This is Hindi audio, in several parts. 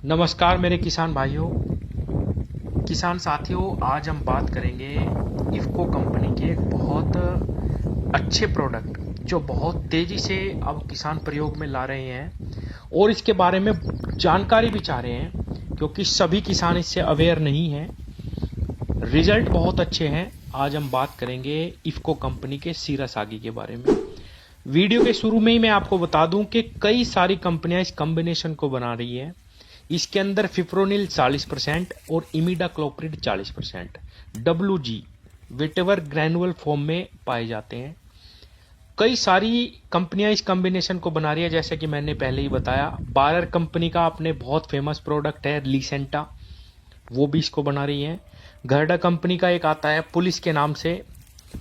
नमस्कार मेरे किसान भाइयों, किसान साथियों। आज हम बात करेंगे इफ़को कंपनी के एक बहुत अच्छे प्रोडक्ट जो बहुत तेज़ी से अब किसान प्रयोग में ला रहे हैं और इसके बारे में जानकारी भी चाह रहे हैं क्योंकि सभी किसान इससे अवेयर नहीं हैं। रिजल्ट बहुत अच्छे हैं। आज हम बात करेंगे इफ़को कंपनी के सीरासागी के बारे में। वीडियो के शुरू में ही मैं आपको बता दूं कि कई सारी कंपनियां इस कॉम्बिनेशन को बना रही है। इसके अंदर फिप्रोनिल 40% और इमिडाक्लोप्रिड 40% WG वेटेवर ग्रैनुअल फॉर्म में पाए जाते हैं। कई सारी कंपनियां इस कॉम्बिनेशन को बना रही है, जैसे कि मैंने पहले ही बताया। बायर कंपनी का अपने बहुत फेमस प्रोडक्ट है लीसेंटा, वो भी इसको बना रही है। घरडा कंपनी का एक आता है पुलिस के नाम से,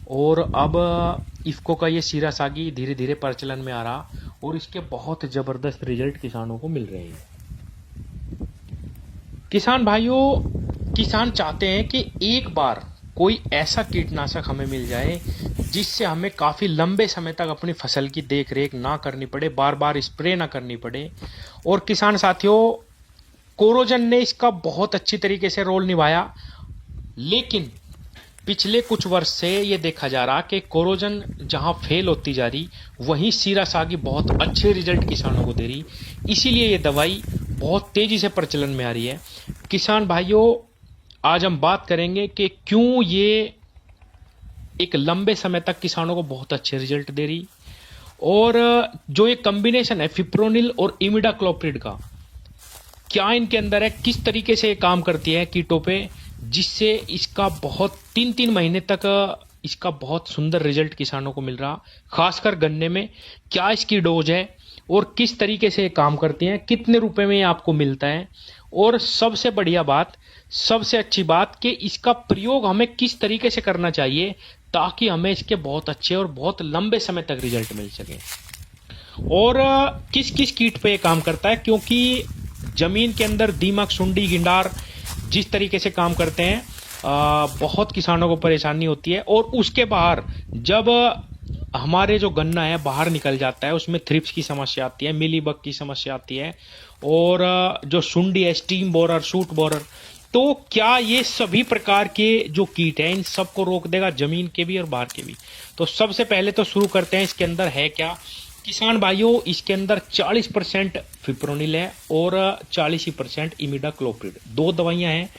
और अब इफ़को का ये सीरासागी धीरे धीरे प्रचलन में आ रहा और इसके बहुत ज़बरदस्त रिजल्ट किसानों को मिल रहे हैं। किसान भाइयों, किसान चाहते हैं कि एक बार कोई ऐसा कीटनाशक हमें मिल जाए जिससे हमें काफ़ी लंबे समय तक अपनी फसल की देख रेख ना करनी पड़े, बार बार स्प्रे ना करनी पड़े। और किसान साथियों, कोरोजन ने इसका बहुत अच्छी तरीके से रोल निभाया, लेकिन पिछले कुछ वर्ष से ये देखा जा रहा कि कोरोजन जहां फेल होती जा रही, वहीं सीरासागी बहुत अच्छे रिजल्ट किसानों को दे रही। इसीलिए ये दवाई बहुत तेजी से प्रचलन में आ रही है। किसान भाइयों, आज हम बात करेंगे कि क्यों ये एक लंबे समय तक किसानों को बहुत अच्छे रिजल्ट दे रही, और जो ये कॉम्बिनेशन है फिप्रोनिल और इमिडाक्लोप्रिड का, क्या इनके अंदर है, किस तरीके से ये काम करती है कीटों पे, जिससे इसका बहुत 3-3 महीने तक इसका बहुत सुंदर रिजल्ट किसानों को मिल रहा। खासकर गन्ने में क्या इसकी डोज है और किस तरीके से ये काम करती हैं, कितने रुपए में ये आपको मिलता है, और सबसे बढ़िया बात, सबसे अच्छी बात कि इसका प्रयोग हमें किस तरीके से करना चाहिए ताकि हमें इसके बहुत अच्छे और बहुत लंबे समय तक रिजल्ट मिल सके। और किस किस कीट पे ये काम करता है, क्योंकि जमीन के अंदर दीमक, सुंडी, गिंडार जिस तरीके से काम करते हैं, बहुत किसानों को परेशानी होती है। और उसके बाहर जब हमारे जो गन्ना है बाहर निकल जाता है, उसमें थ्रिप्स की समस्या आती है, मिलीबग की समस्या आती है, और जो सुंडी है, स्टीम बोरर, शूट बोरर, तो क्या ये सभी प्रकार के जो कीट हैं इन सबको रोक देगा, जमीन के भी और बाहर के भी। तो सबसे पहले तो शुरू करते हैं इसके अंदर है क्या। किसान भाइयों, इसके अंदर 40% फिप्रोनिल है और 40% इमिडाक्लोप्रिड, दो दवाइयां हैं।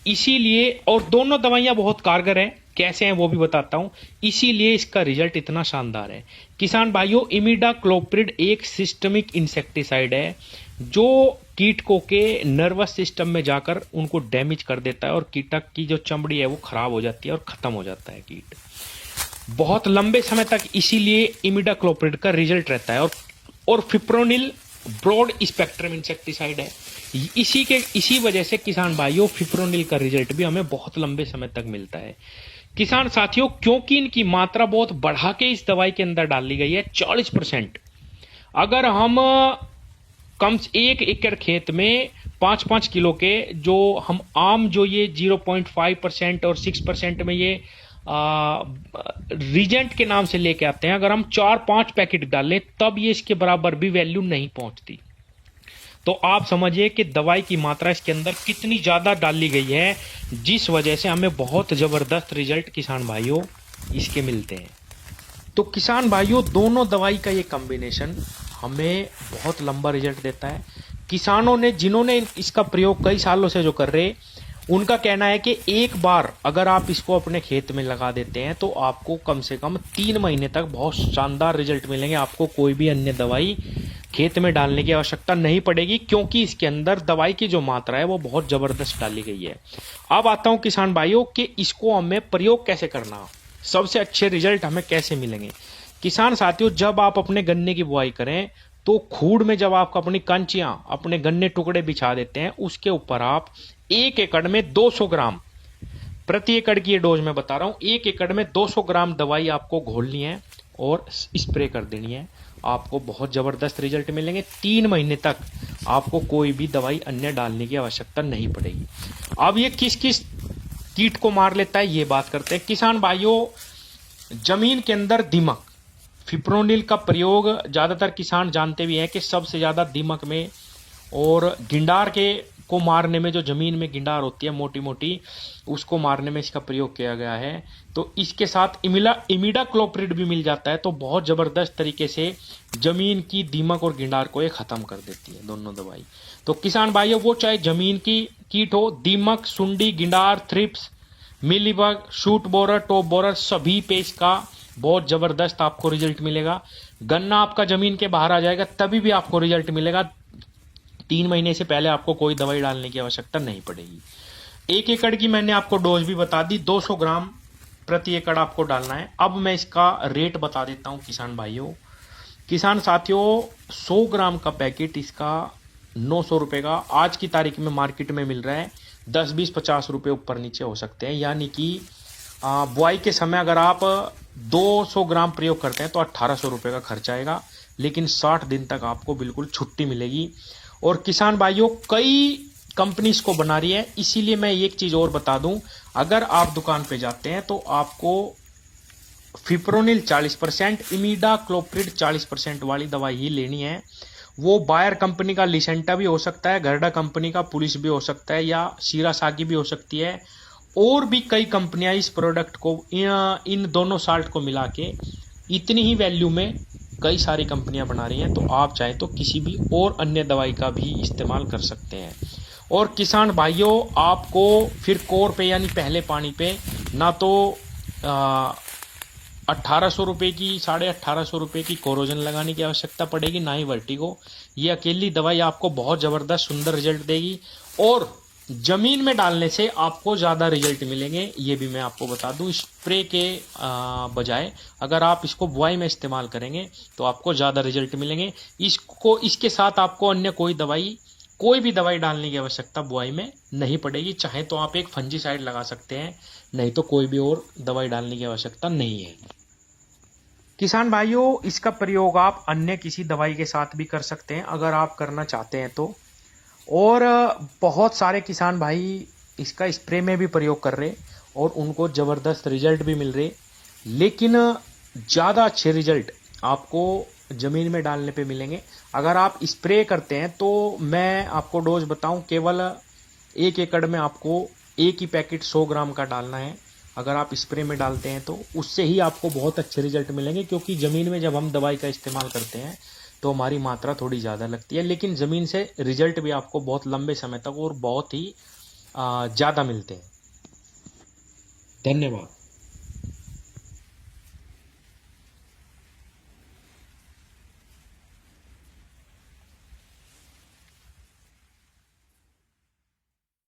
इसीलिए, और दोनों दवाइयां बहुत कारगर हैं। कैसे हैं वो भी बताता हूं, इसीलिए इसका रिजल्ट इतना शानदार है। किसान भाइयों, इमिडाक्लोप्रिड एक सिस्टमिक इंसेक्टिसाइड है जो कीटकों के नर्वस सिस्टम में जाकर उनको डैमेज कर देता है और कीटक की जो चमड़ी है वो खराब हो जाती है और खत्म हो जाता है कीट बहुत लंबे समय तक। इसीलिए इमिडाक्लोप्रिड का रिजल्ट रहता है। और फिप्रोनिल ब्रॉड स्पेक्ट्रम इंसेक्टिसाइड है। इसी वजह से किसान भाइयों, फिप्रोनिल का रिजल्ट भी हमें बहुत लंबे समय तक मिलता है। किसान साथियों, क्योंकि इनकी मात्रा बहुत बढ़ा के इस दवाई के अंदर डाली गई है 40%। अगर हम कम से 1 एकड़ खेत में 5-5 किलो के, जो हम आम जो ये 0.5% और 6% में ये रीजेंट के नाम से लेके आते हैं, अगर हम 4-5 पैकेट डालें तब ये इसके बराबर भी वैल्यू नहीं पहुंचती। तो आप समझिए कि दवाई की मात्रा इसके अंदर कितनी ज्यादा डाली गई है, जिस वजह से हमें बहुत जबरदस्त रिजल्ट किसान भाइयों इसके मिलते हैं। तो किसान भाइयों, दोनों दवाई का ये कॉम्बिनेशन हमें बहुत लंबा रिजल्ट देता है। किसानों ने, जिन्होंने इसका प्रयोग कई सालों से जो कर रहे, उनका कहना है कि एक बार अगर आप इसको अपने खेत में लगा देते हैं तो आपको कम से कम 3 महीने तक बहुत शानदार रिजल्ट मिलेंगे। आपको कोई भी अन्य दवाई खेत में डालने की आवश्यकता नहीं पड़ेगी, क्योंकि इसके अंदर दवाई की जो मात्रा है वो बहुत जबरदस्त डाली गई है। अब आता हूं किसान भाइयों कि इसको हमें प्रयोग कैसे करना, सबसे अच्छे रिजल्ट हमें कैसे मिलेंगे। किसान साथियों, जब आप अपने गन्ने की बुआई करें तो खूड़ में जब आप अपनी कंचियां, अपने गन्ने टुकड़े बिछा देते हैं, उसके ऊपर आप 1 एकड़ में 200 ग्राम, प्रति एकड़ की ये डोज मैं बता रहा हूं, 1 एकड़ में 200 ग्राम दवाई आपको घोलनी है और स्प्रे कर देनी है। आपको बहुत जबरदस्त रिजल्ट मिलेंगे। 3 महीने तक आपको कोई भी दवाई अन्य डालने की आवश्यकता नहीं पड़ेगी। अब ये किस किस कीट को मार लेता है ये बात करते हैं। किसान भाइयों, जमीन के अंदर दीमक, फिप्रोनिल का प्रयोग ज्यादातर किसान जानते भी हैं कि सबसे ज्यादा दीमक में और गिंडार के को मारने में, जो ज़मीन में गिंडार होती है मोटी मोटी, उसको मारने में इसका प्रयोग किया गया है। तो इसके साथ इमिडाक्लोप्रिड भी मिल जाता है, तो बहुत ज़बरदस्त तरीके से ज़मीन की दीमक और गिंडार को ये ख़त्म कर देती है दोनों दवाई। तो किसान भाइयों, वो चाहे ज़मीन की कीट हो, दीमक, सुंडी, गिंडार, thrips, mealybug, shoot borer, top borer, सभी पे इसका बहुत ज़बरदस्त आपको रिजल्ट मिलेगा। गन्ना आपका ज़मीन के बाहर आ जाएगा तभी भी आपको रिजल्ट मिलेगा। 3 महीने से पहले आपको कोई दवाई डालने की आवश्यकता नहीं पड़ेगी। 1 एकड़ की मैंने आपको डोज भी बता दी, 200 ग्राम प्रति एकड़ आपको डालना है। अब मैं इसका रेट बता देता हूं किसान भाइयों, किसान साथियों। 100 ग्राम का पैकेट इसका 900 रुपए का आज की तारीख में मार्केट में मिल रहा है। 10, 20, 50 रुपए ऊपर नीचे हो सकते हैं। यानी कि बुआई के समय अगर आप 200 ग्राम प्रयोग करते हैं तो 1800 रुपए का खर्चा आएगा, लेकिन 60 दिन तक आपको बिल्कुल छुट्टी मिलेगी। और किसान भाइयों, कई कंपनी इसको बना रही है, इसीलिए मैं एक चीज और बता दूं, अगर आप दुकान पे जाते हैं तो आपको फिप्रोनिल 40%, इमिडाक्लोप्रिड 40% वाली दवाई ही लेनी है। वो बायर कंपनी का लिसेंटा भी हो सकता है, गर्डा कंपनी का पुलिस भी हो सकता है, या शीरासागी भी हो सकती है। और भी कई कंपनियां इस प्रोडक्ट को, इन दोनों साल्ट को मिला के इतनी ही वैल्यू में कई सारी कंपनियां बना रही हैं। तो आप चाहें तो किसी भी और अन्य दवाई का भी इस्तेमाल कर सकते हैं। और किसान भाइयों, आपको फिर कोर पे यानी पहले पानी पे ना तो 1800 रुपये की, 1850 रुपये की कोरोजन लगाने की आवश्यकता पड़ेगी, ना ही वर्टिगो। ये अकेली दवाई आपको बहुत ज़बरदस्त सुंदर रिजल्ट देगी, और जमीन में डालने से आपको ज़्यादा रिजल्ट मिलेंगे। ये भी मैं आपको बता दूं, स्प्रे के बजाय अगर आप इसको बुआई में इस्तेमाल करेंगे तो आपको ज़्यादा रिजल्ट मिलेंगे। इसके साथ आपको अन्य कोई भी दवाई डालने की आवश्यकता बुआई में नहीं पड़ेगी। चाहे तो आप एक फंजीसाइड लगा सकते हैं, नहीं तो कोई भी और दवाई डालने की आवश्यकता नहीं है। किसान भाइयों, इसका प्रयोग आप अन्य किसी दवाई के साथ भी कर सकते हैं अगर आप करना चाहते हैं तो। और बहुत सारे किसान भाई इसका स्प्रे में भी प्रयोग कर रहे और उनको ज़बरदस्त रिजल्ट भी मिल रहे, लेकिन ज़्यादा अच्छे रिजल्ट आपको ज़मीन में डालने पे मिलेंगे। अगर आप स्प्रे करते हैं तो मैं आपको डोज बताऊं, केवल 1 एकड़ में आपको एक ही पैकेट 100 ग्राम का डालना है। अगर आप स्प्रे में डालते हैं तो उससे ही आपको बहुत अच्छे रिजल्ट मिलेंगे, क्योंकि ज़मीन में जब हम दवाई का इस्तेमाल करते हैं तो हमारी मात्रा थोड़ी ज़्यादा लगती है, लेकिन ज़मीन से रिजल्ट भी आपको बहुत लंबे समय तक और बहुत ही ज़्यादा मिलते हैं। धन्यवाद।